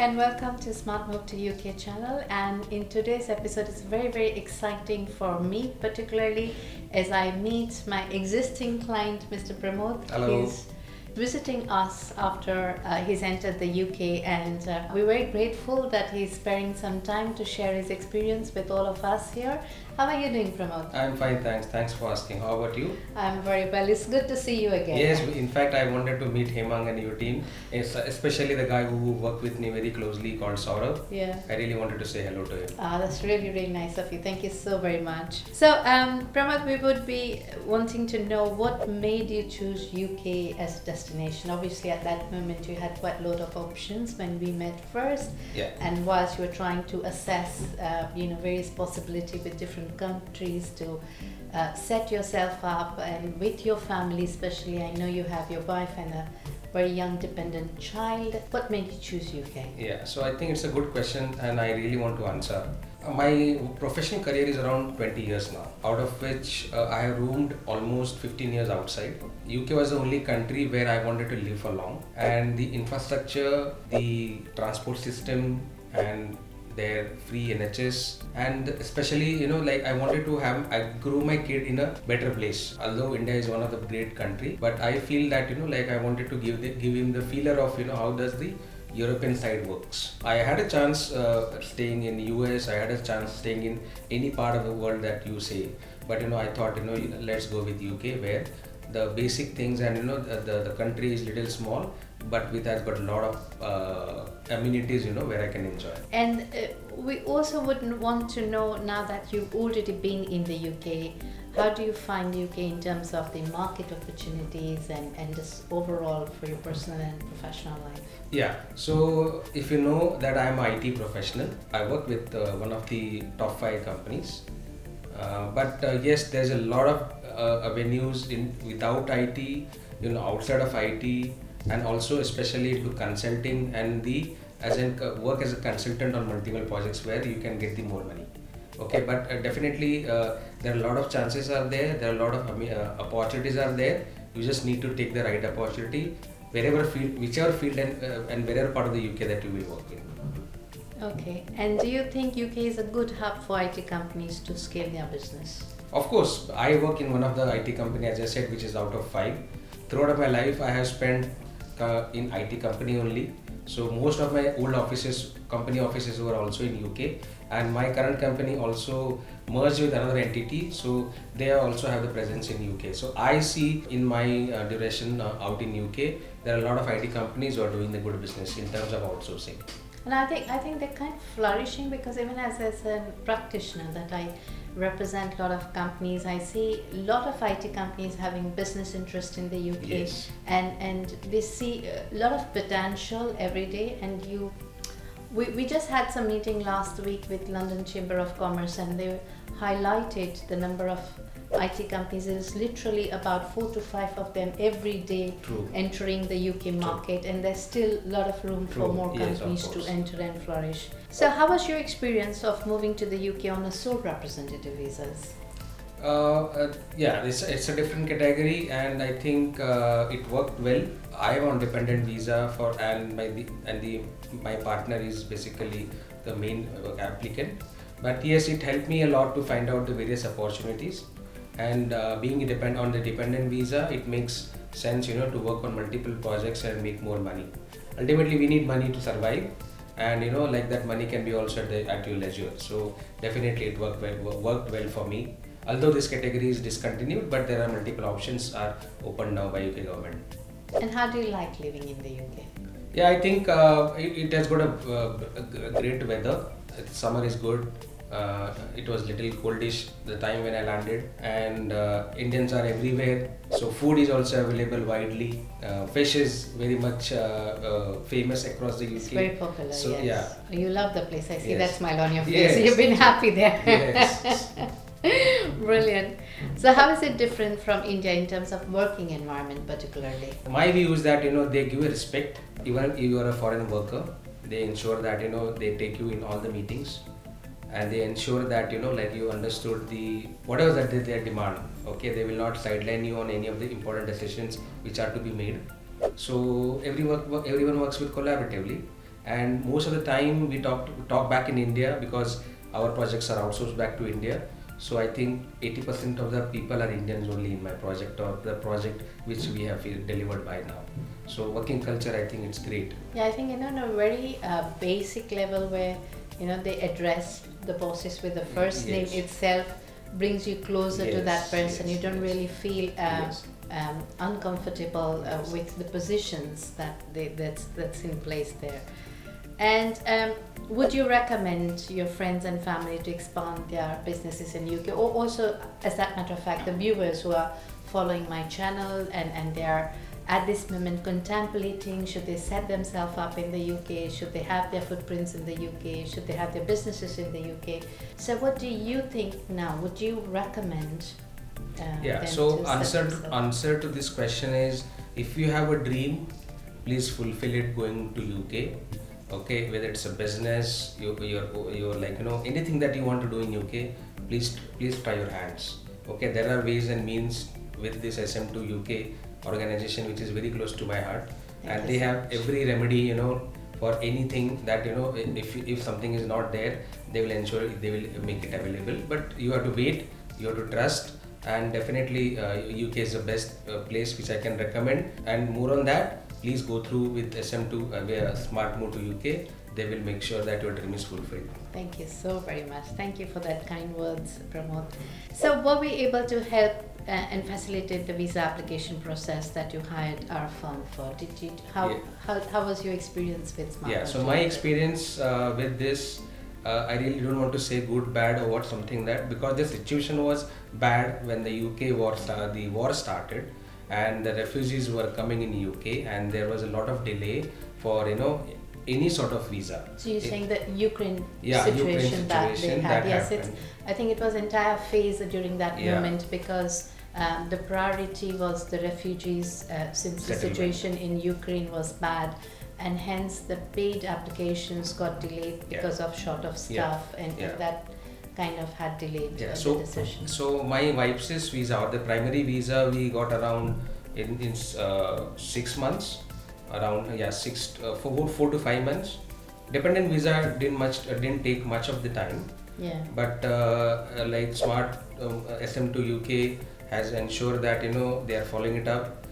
and welcome to Smart Move to UK channel. And in today's episode, it's very exciting for me, particularly as I meet my existing client, Mr. Pramod. Hello. He's visiting us after he's entered the UK, and we're very grateful that he's sparing some time to share his experience with all of us here. How are you doing, Pramod? I'm fine, thanks. Thanks for asking. How about you? I'm very well. It's good to see you again. Yes, in fact, I wanted to meet Hemang and your team, especially the guy who worked with me very closely called Saurav. Yeah. I really wanted to say hello to him. That's really nice of you. Thank you so very much. So, Pramod, we would be wanting to know what made you choose UK as a destination. Obviously, at that moment, you had quite a lot of options when we met first. Yeah. And whilst you were trying to assess, various possibilities with different countries to set yourself up, and with your family especially, I know you have your wife and a very young dependent child. What made you choose UK? Yeah, so I think it's a good question and I really want to answer. My professional career is around 20 years now, out of which I have roamed almost 15 years outside. UK was the only country where I wanted to live for long, and the infrastructure, the transport system, and their free NHS, and especially I grew my kid in a better place. Although India is one of the great country, but I feel that I wanted to give him the feeler of how does the European side works. I had a chance staying in US. I had a chance staying in any part of the world that you say, but I thought let's go with UK, where the basic things, and the country is little small, but with has got a lot of amenities where I can enjoy. And we also would want to know, now that you've already been in the UK, how do you find UK in terms of the market opportunities and just overall for your personal and professional life? Yeah, so if you know that I am an IT professional, I work with one of the top 5 companies. But yes, there's a lot of avenues without IT, outside of IT, and also especially into consulting and work as a consultant on multiple projects where you can get the more money. Okay, but definitely there are a lot of chances are there. There are a lot of opportunities are there. You just need to take the right opportunity, whichever field and wherever part of the UK that you will work in. Okay, and do you think UK is a good hub for IT companies to scale their business? Of course, I work in one of the IT company, as I said, which is out of 5. Throughout my life, I have spent in IT company only. So most of my old company offices were also in UK, and my current company also merged with another entity, so they also have the presence in UK. So I see in my duration out in UK, there are a lot of IT companies who are doing the good business in terms of outsourcing. And I think they're kind of flourishing, because even as a practitioner that I represent a lot of companies, I see a lot of IT companies having business interest in the UK. Yes. and they see a lot of potential every day. And we just had some meeting last week with London Chamber of Commerce, and they highlighted the number of IT companies. It is literally about 4 to 5 of them every day. True. Entering the UK market. True. And there's still a lot of room for more companies to enter and flourish. So how was your experience of moving to the UK on a sole representative visas? It's a different category, and I think it worked well. I am on dependent visa my partner is basically the main applicant. But yes, it helped me a lot to find out the various opportunities. And being on the dependent visa, it makes sense, to work on multiple projects and make more money. Ultimately, we need money to survive, and that money can be also at your leisure. So definitely, it worked well for me. Although this category is discontinued, but there are multiple options are open now by UK government. And how do you like living in the UK? Yeah, I think it has got a great weather. Summer is good. It was little coldish the time when I landed, and Indians are everywhere, so food is also available widely. Fish is very much famous across the UK. It's very popular. So yes. yeah, You love the place. I see yes. that smile on your face. Yes. You've been happy there. Yes. Brilliant. So how is it different from India in terms of working environment particularly? My view is that they give you respect. Even if you are a foreign worker, they ensure that they take you in all the meetings, and they ensure that you understood whatever that they demand. Okay, they will not sideline you on any of the important decisions which are to be made. So everyone works with collaboratively, and most of the time we talk back in India because our projects are outsourced back to India. So I think 80% of the people are Indians only in my project, or the project which we have delivered by now. So working culture, I think it's great. Yeah, I think on a very basic level where they address the bosses with the first name Yes. itself brings you closer to that Yes, person. yes, You don't yes. really feel Yes. uncomfortable Yes. with the positions that's in place there. And would you recommend your friends and family to expand their businesses in UK, or also, as that matter of fact, the viewers who are following my channel and they are at this moment contemplating, should they set themselves up in the UK, should they have their footprints in the UK, should they have their businesses in the UK? So what do you think now? Would you recommend Yeah, them so to set themselves? answer to this question is, if you have a dream, please fulfill it going to UK. Okay, whether it's a business, you're like anything that you want to do in UK, please try your hands. Okay, there are ways and means with this SM2 UK organization, which is very close to my heart, and they have every remedy for anything that if something is not there, they will ensure they will make it available. But you have to wait, you have to trust, and definitely UK is the best place which I can recommend. And more on that, please go through with SM2 where Smart Move to UK. They will make sure that your dream is fulfilled. Thank you so very much. Thank you for that kind words, Pramod. So were we able to help and facilitate the visa application process that you hired our firm for? Did you? Yeah. How was your experience with Smart? Yeah, so my experience with this, I really don't want to say good, bad, or what something that, because the situation was bad when the UK the war started, and the refugees were coming in UK, and there was a lot of delay for any sort of visa. So you're saying the Ukraine Ukraine situation that they situation had? that Yes, happened. I think it was entire phase during that Yeah. moment, because the priority was the refugees, since the Settlement. situation in Ukraine was bad, and hence the paid applications got delayed because of short of staff, and that kind of had delayed the decision. So my wife's visa, or the primary visa, we got around in 6 months, around 4 to 5 months. Dependent visa didn't take much of the time. Yeah. But like Smart SM2 UK has ensured that they are following it up.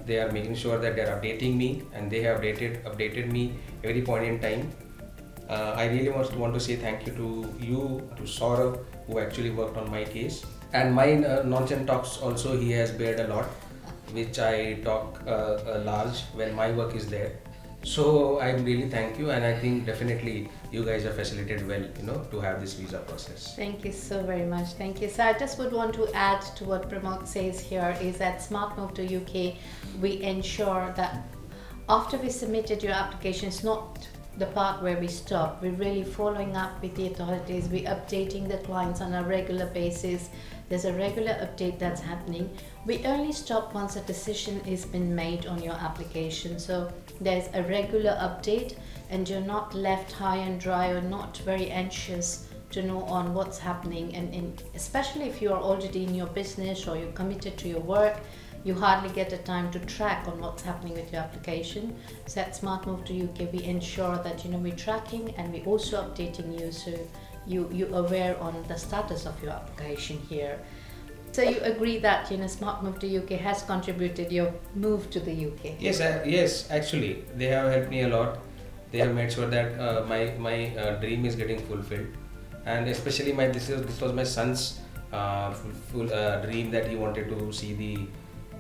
They are making sure that they are updating me, and they have updated me every point in time. I really want to say thank you to Saurav, who actually worked on my case, and my nonsense talks also. He has bared a lot, which I talk large when my work is there. So I really thank you, and I think definitely you guys have facilitated well, to have this visa process. Thank you so very much. Thank you. So I just would want to add to what Pramod says here is that Smart Move to UK, we ensure that after we submitted your application, it's not the part where we stop. We're really following up with the authorities. We're updating the clients on a regular basis. There's a regular update that's happening. We only stop once a decision is been made on your application. So there's a regular update, and you're not left high and dry, or not very anxious to know on what's happening. And especially if you are already in your business or you're committed to your work, you hardly get a time to track on what's happening with your application. So at Smart Move to UK, we ensure that we're tracking, and we're also updating you, so you're aware on the status of your application here. So you agree that Smart Move to UK has contributed your move to the UK? Yes, actually they have helped me a lot. They have made sure that my dream is getting fulfilled, and especially this was my son's full dream, that he wanted to see the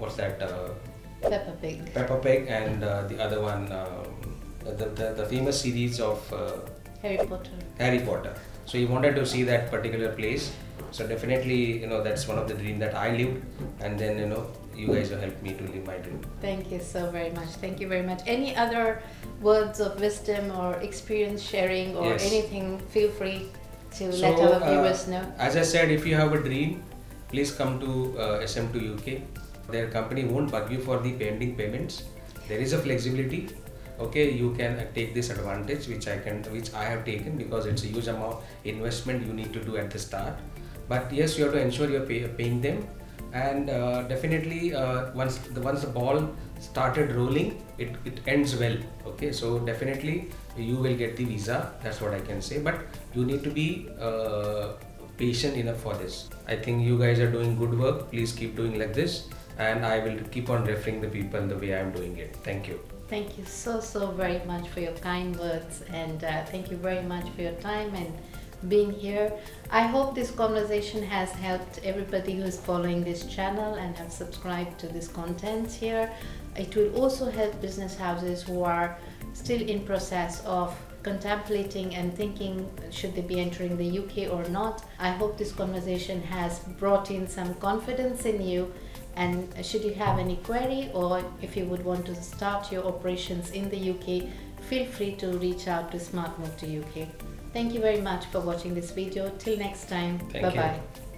Peppa Pig. Peppa Pig, and the other one, the famous series of Harry Potter. So he wanted to see that particular place. So definitely, that's one of the dreams that I lived, and then you guys have helped me to live my dream. Thank you so very much. Thank you very much. Any other words of wisdom or experience sharing or Yes. anything? Feel free to let our viewers know. As I said, if you have a dream, please come to SM2 UK. Their company won't bug you for the pending payments. There is a flexibility. Okay, you can take this advantage, which I have taken, because it's a huge amount investment you need to do at the start. But yes, you have to ensure you're paying them, and definitely once the ball started rolling, it ends well. Okay, so definitely you will get the visa. That's what I can say. But you need to be patient enough for this. I think you guys are doing good work. Please keep doing like this, and I will keep on referring the people the way I am doing it. Thank you. Thank you so very much for your kind words, and thank you very much for your time and being here. I hope this conversation has helped everybody who is following this channel and have subscribed to this content here. It will also help business houses who are still in process of contemplating and thinking should they be entering the UK or not. I hope this conversation has brought in some confidence in you, and should you have any query or if you would want to start your operations in the UK, feel free to reach out to Smart Move to UK. Thank you very much for watching this video. Till next time, Thank you. bye bye.